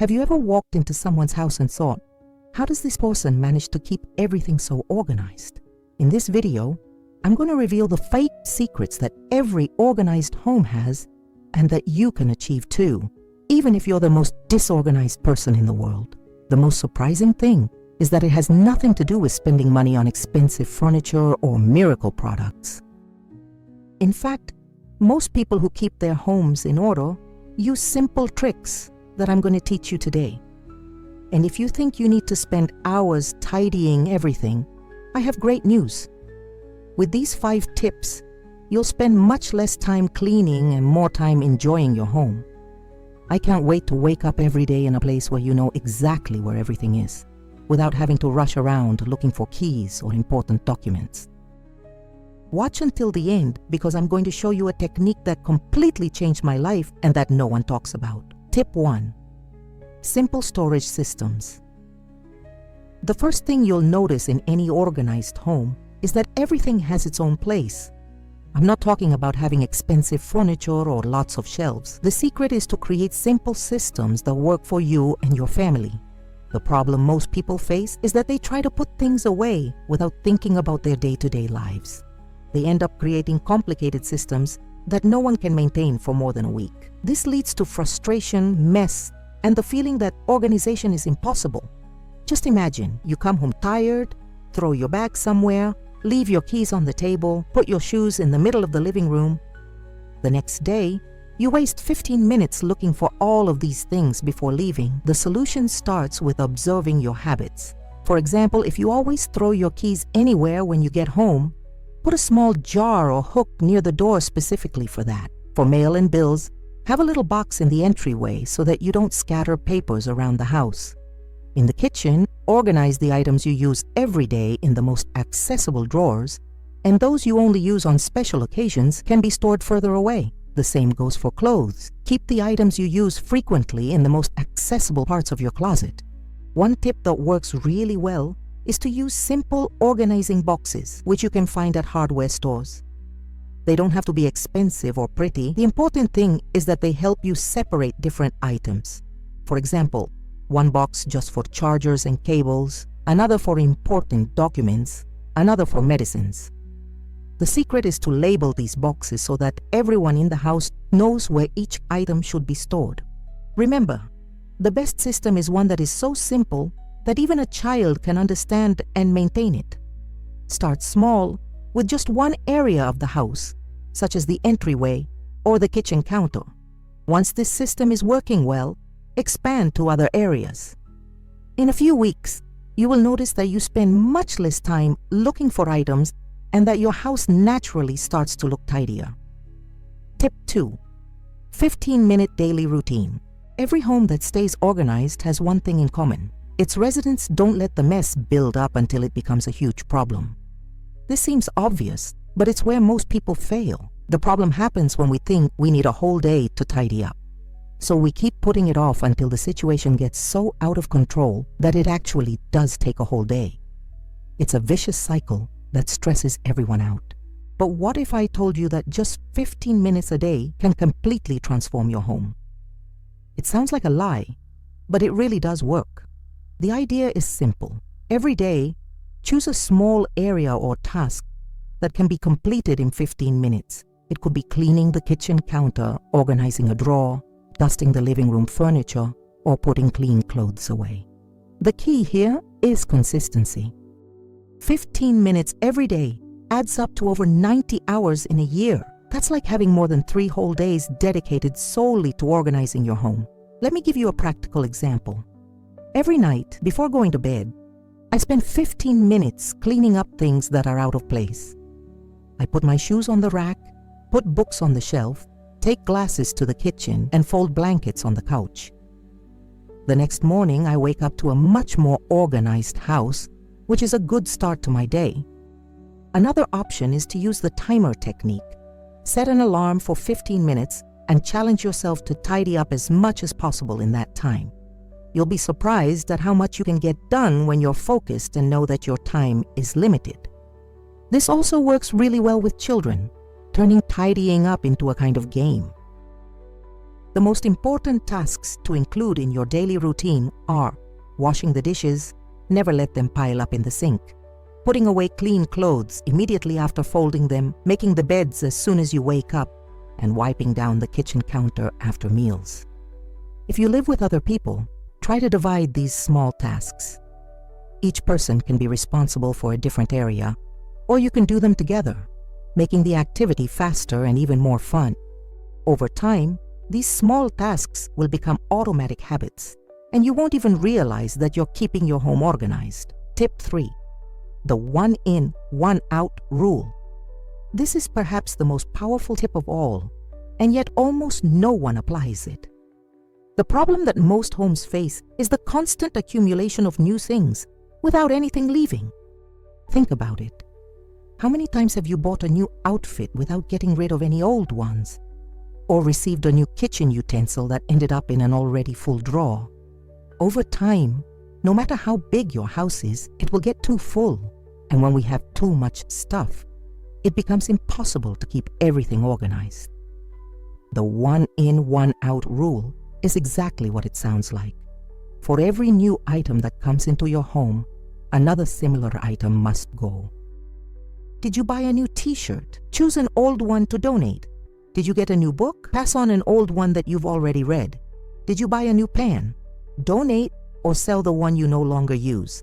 Have you ever walked into someone's house and thought, how does this person manage to keep everything so organized? In this video, I'm going to reveal the 5 secrets that every organized home has and that you can achieve too, even if you're the most disorganized person in the world. The most surprising thing is that it has nothing to do with spending money on expensive furniture or miracle products. In fact, most people who keep their homes in order use simple tricks that I'm going to teach you today. And if you think you need to spend hours tidying everything, I have great news. With these 5 tips, you'll spend much less time cleaning and more time enjoying your home. I can't wait to wake up every day in a place where you know exactly where everything is, without having to rush around looking for keys or important documents. Watch until the end because I'm going to show you a technique that completely changed my life and that no one talks about. Tip 1. Simple storage systems. The first thing you'll notice in any organized home is that everything has its own place. I'm not talking about having expensive furniture or lots of shelves. The secret is to create simple systems that work for you and your family. The problem most people face is that they try to put things away without thinking about their day-to-day lives. They end up creating complicated systems that no one can maintain for more than a week. This leads to frustration, mess, and the feeling that organization is impossible. Just imagine you come home tired, throw your bag somewhere, leave your keys on the table, put your shoes in the middle of the living room. The next day, you waste 15 minutes looking for all of these things before leaving. The solution starts with observing your habits. For example, if you always throw your keys anywhere when you get home, put a small jar or hook near the door specifically for that. For mail and bills, have a little box in the entryway so that you don't scatter papers around the house. In the kitchen, organize the items you use every day in the most accessible drawers, and those you only use on special occasions can be stored further away. The same goes for clothes. Keep the items you use frequently in the most accessible parts of your closet. One tip that works really well is to use simple organizing boxes, which you can find at hardware stores. They don't have to be expensive or pretty. The important thing is that they help you separate different items. For example, one box just for chargers and cables, another for important documents, another for medicines. The secret is to label these boxes so that everyone in the house knows where each item should be stored. Remember, the best system is one that is so simple that even a child can understand and maintain it. Start small with just one area of the house, such as the entryway or the kitchen counter. Once this system is working well, expand to other areas. In a few weeks, you will notice that you spend much less time looking for items and that your house naturally starts to look tidier. Tip 2. 15-minute daily routine. Every home that stays organized has one thing in common. Its residents don't let the mess build up until it becomes a huge problem. This seems obvious, but it's where most people fail. The problem happens when we think we need a whole day to tidy up. So we keep putting it off until the situation gets so out of control that it actually does take a whole day. It's a vicious cycle that stresses everyone out. But what if I told you that just 15 minutes a day can completely transform your home? It sounds like a lie, but it really does work. The idea is simple. Every day, choose a small area or task that can be completed in 15 minutes. It could be cleaning the kitchen counter, organizing a drawer, dusting the living room furniture, or putting clean clothes away. The key here is consistency. 15 minutes every day adds up to over 90 hours in a year. That's like having more than 3 whole days dedicated solely to organizing your home. Let me give you a practical example. Every night, before going to bed, I spend 15 minutes cleaning up things that are out of place. I put my shoes on the rack, put books on the shelf, take glasses to the kitchen, and fold blankets on the couch. The next morning, I wake up to a much more organized house, which is a good start to my day. Another option is to use the timer technique. Set an alarm for 15 minutes and challenge yourself to tidy up as much as possible in that time. You'll be surprised at how much you can get done when you're focused and know that your time is limited. This also works really well with children, turning tidying up into a kind of game. The most important tasks to include in your daily routine are washing the dishes, never let them pile up in the sink, putting away clean clothes immediately after folding them, making the beds as soon as you wake up, and wiping down the kitchen counter after meals. If you live with other people, try to divide these small tasks. Each person can be responsible for a different area, or you can do them together, making the activity faster and even more fun. Over time, these small tasks will become automatic habits, and you won't even realize that you're keeping your home organized. Tip 3. The one in, one out rule. This is perhaps the most powerful tip of all, and yet almost no one applies it. The problem that most homes face is the constant accumulation of new things without anything leaving. Think about it. How many times have you bought a new outfit without getting rid of any old ones? Or received a new kitchen utensil that ended up in an already full drawer? Over time, no matter how big your house is, it will get too full. And when we have too much stuff, it becomes impossible to keep everything organized. The one in, one out rule is exactly what it sounds like. For every new item that comes into your home, another similar item must go. Did you buy a new t-shirt? Choose an old one to donate. Did you get a new book? Pass on an old one that you've already read. Did you buy a new pan? Donate or sell the one you no longer use.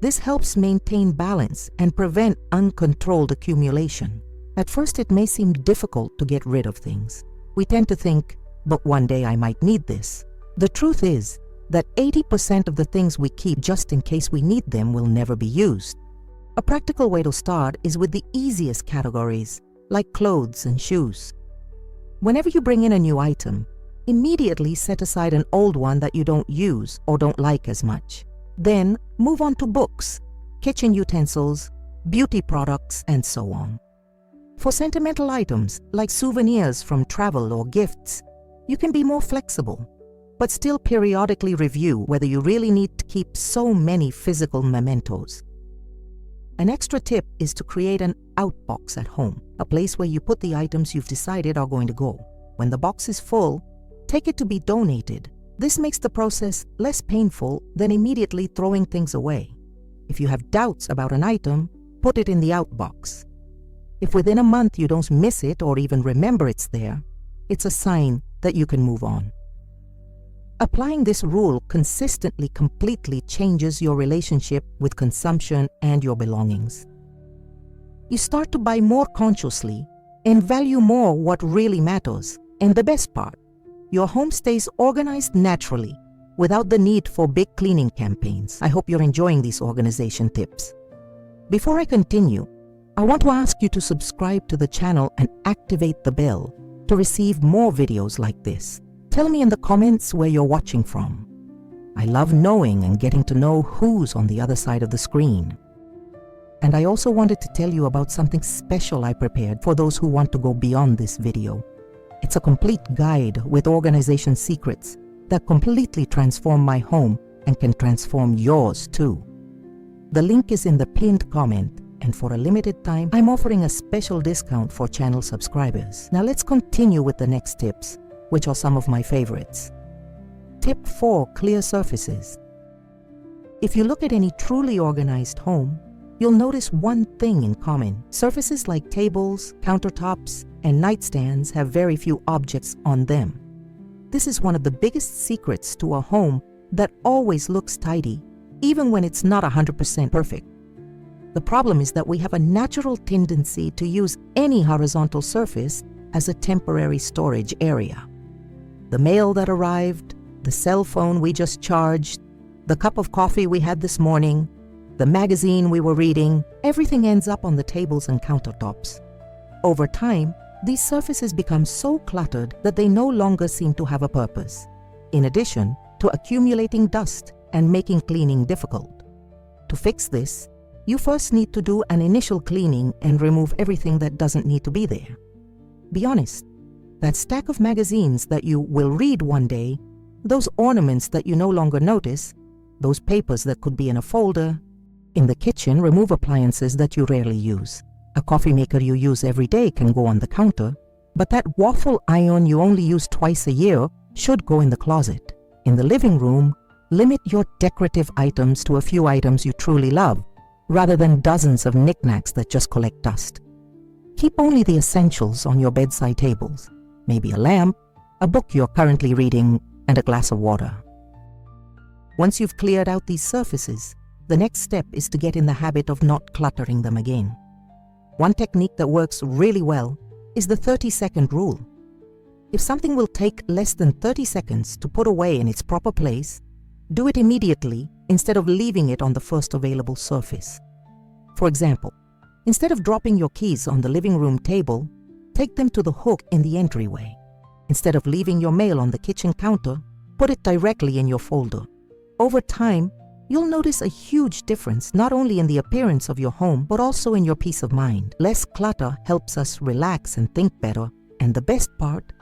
This helps maintain balance and prevent uncontrolled accumulation. At first, it may seem difficult to get rid of things. We tend to think, but one day I might need this. The truth is that 80% of the things we keep just in case we need them will never be used. A practical way to start is with the easiest categories, like clothes and shoes. Whenever you bring in a new item, immediately set aside an old one that you don't use or don't like as much. Then move on to books, kitchen utensils, beauty products, and so on. For sentimental items like souvenirs from travel or gifts, you can be more flexible, but still periodically review whether you really need to keep so many physical mementos. An extra tip is to create an outbox at home, a place where you put the items you've decided are going to go. When the box is full, take it to be donated. This makes the process less painful than immediately throwing things away. If you have doubts about an item, put it in the outbox. If within a month you don't miss it or even remember it's there, it's a sign that you can move on. Applying this rule consistently completely changes your relationship with consumption and your belongings. You start to buy more consciously and value more what really matters. And the best part, your home stays organized naturally without the need for big cleaning campaigns. I hope you're enjoying these organization tips. Before I continue, I want to ask you to subscribe to the channel and activate the bell to receive more videos like this. Tell me in the comments where you're watching from. I love knowing and getting to know who's on the other side of the screen. And I also wanted to tell you about something special I prepared for those who want to go beyond this video. It's a complete guide with organization secrets that completely transform my home and can transform yours too. The link is in the pinned comment, and for a limited time, I'm offering a special discount for channel subscribers. Now let's continue with the next tips, which are some of my favorites. Tip 4, clear surfaces. If you look at any truly organized home, you'll notice one thing in common. Surfaces like tables, countertops, and nightstands have very few objects on them. This is one of the biggest secrets to a home that always looks tidy, even when it's not 100% perfect. The problem is that we have a natural tendency to use any horizontal surface as a temporary storage area. The mail that arrived, the cell phone we just charged, the cup of coffee we had this morning, the magazine we were reading, everything ends up on the tables and countertops. Over time, these surfaces become so cluttered that they no longer seem to have a purpose, in addition to accumulating dust and making cleaning difficult. To fix this, you first need to do an initial cleaning and remove everything that doesn't need to be there. Be honest, that stack of magazines that you will read one day, those ornaments that you no longer notice, those papers that could be in a folder. In the kitchen, remove appliances that you rarely use. A coffee maker you use every day can go on the counter, But that waffle iron you only use twice a year should go in the closet. In the living room, limit your decorative items to a few items you truly love, rather than dozens of knickknacks that just collect dust. Keep only the essentials on your bedside tables, maybe a lamp, a book you're currently reading, and a glass of water. Once you've cleared out these surfaces, the next step is to get in the habit of not cluttering them again. One technique that works really well is the 30-second rule. If something will take less than 30 seconds to put away in its proper place, do it immediately instead of leaving it on the first available surface. For example, instead of dropping your keys on the living room table, take them to the hook in the entryway. Instead of leaving your mail on the kitchen counter, put it directly in your folder. Over time, you'll notice a huge difference not only in the appearance of your home, but also in your peace of mind. Less clutter helps us relax and think better. And the best part,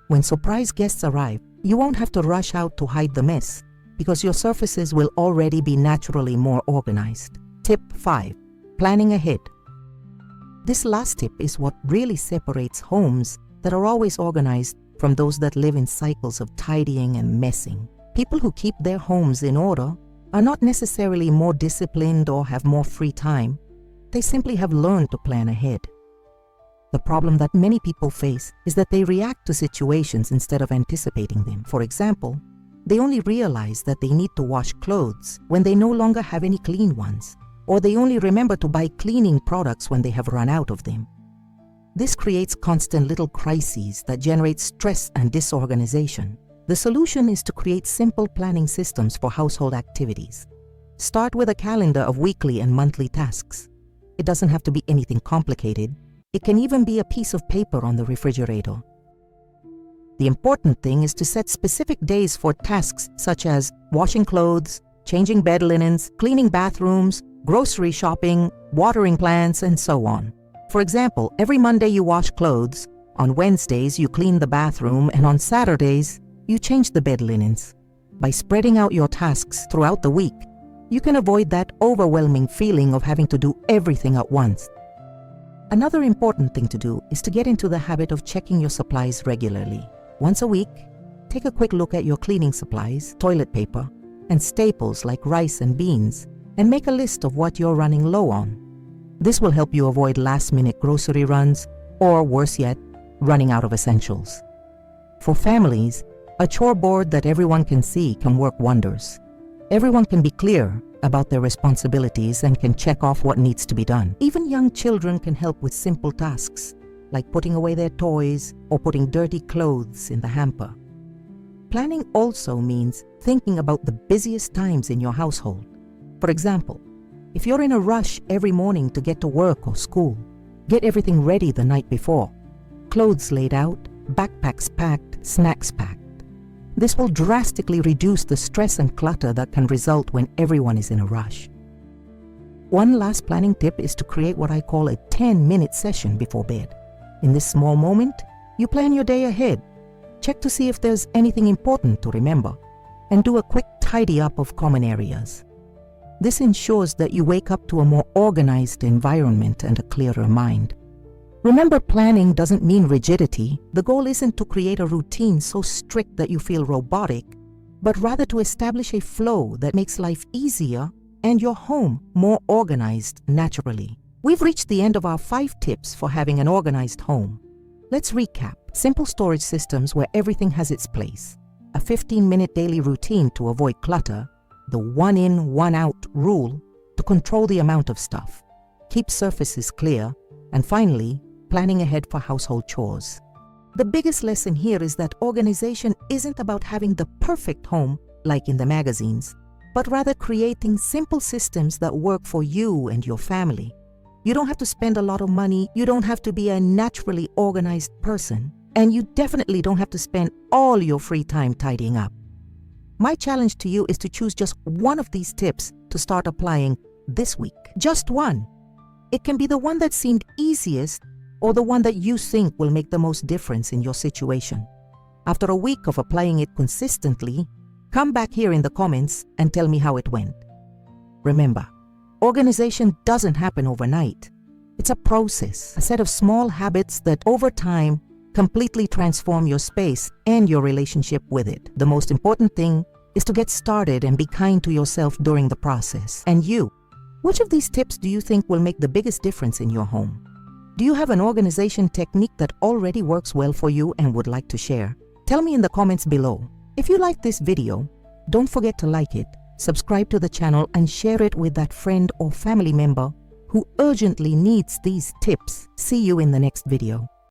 when surprise guests arrive, you won't have to rush out to hide the mess, because your surfaces will already be naturally more organized. Tip 5. Planning ahead. This last tip is what really separates homes that are always organized from those that live in cycles of tidying and messing. People who keep their homes in order are not necessarily more disciplined or have more free time. They simply have learned to plan ahead. The problem that many people face is that they react to situations instead of anticipating them. For example, they only realize that they need to wash clothes when they no longer have any clean ones, or they only remember to buy cleaning products when they have run out of them. This creates constant little crises that generate stress and disorganization. The solution is to create simple planning systems for household activities. Start with a calendar of weekly and monthly tasks. It doesn't have to be anything complicated. It can even be a piece of paper on the refrigerator. The important thing is to set specific days for tasks such as washing clothes, changing bed linens, cleaning bathrooms, grocery shopping, watering plants, and so on. For example, every Monday you wash clothes, on Wednesdays you clean the bathroom, and on Saturdays you change the bed linens. By spreading out your tasks throughout the week, you can avoid that overwhelming feeling of having to do everything at once. Another important thing to do is to get into the habit of checking your supplies regularly. Once a week, take a quick look at your cleaning supplies, toilet paper, and staples like rice and beans, and make a list of what you're running low on. This will help you avoid last-minute grocery runs, or worse yet, running out of essentials. For families, a chore board that everyone can see can work wonders. Everyone can be clear about their responsibilities and can check off what needs to be done. Even young children can help with simple tasks, like putting away their toys or putting dirty clothes in the hamper. Planning also means thinking about the busiest times in your household. For example, if you're in a rush every morning to get to work or school, get everything ready the night before. Clothes laid out, backpacks packed, snacks packed. This will drastically reduce the stress and clutter that can result when everyone is in a rush. One last planning tip is to create what I call a 10-minute session before bed. In this small moment, you plan your day ahead. Check to see if there's anything important to remember, and do a quick tidy up of common areas. This ensures that you wake up to a more organized environment and a clearer mind. Remember, planning doesn't mean rigidity. The goal isn't to create a routine so strict that you feel robotic, but rather to establish a flow that makes life easier and your home more organized naturally. We've reached the end of our 5 tips for having an organized home. Let's recap. Simple storage systems where everything has its place, a 15-minute daily routine to avoid clutter, the one-in, one-out rule to control the amount of stuff, keep surfaces clear, and finally, planning ahead for household chores. The biggest lesson here is that organization isn't about having the perfect home like in the magazines, but rather creating simple systems that work for you and your family. You don't have to spend a lot of money, you don't have to be a naturally organized person, and you definitely don't have to spend all your free time tidying up. My challenge to you is to choose just one of these tips to start applying this week. Just one. It can be the one that seemed easiest or the one that you think will make the most difference in your situation. After a week of applying it consistently, come back here in the comments and tell me how it went. Remember, organization doesn't happen overnight. It's a process, a set of small habits that over time completely transform your space and your relationship with it. The most important thing is to get started and be kind to yourself during the process. And you, which of these tips do you think will make the biggest difference in your home? Do you have an organization technique that already works well for you and would like to share? Tell me in the comments below. If you liked this video, don't forget to like it, subscribe to the channel, and share it with that friend or family member who urgently needs these tips. See you in the next video.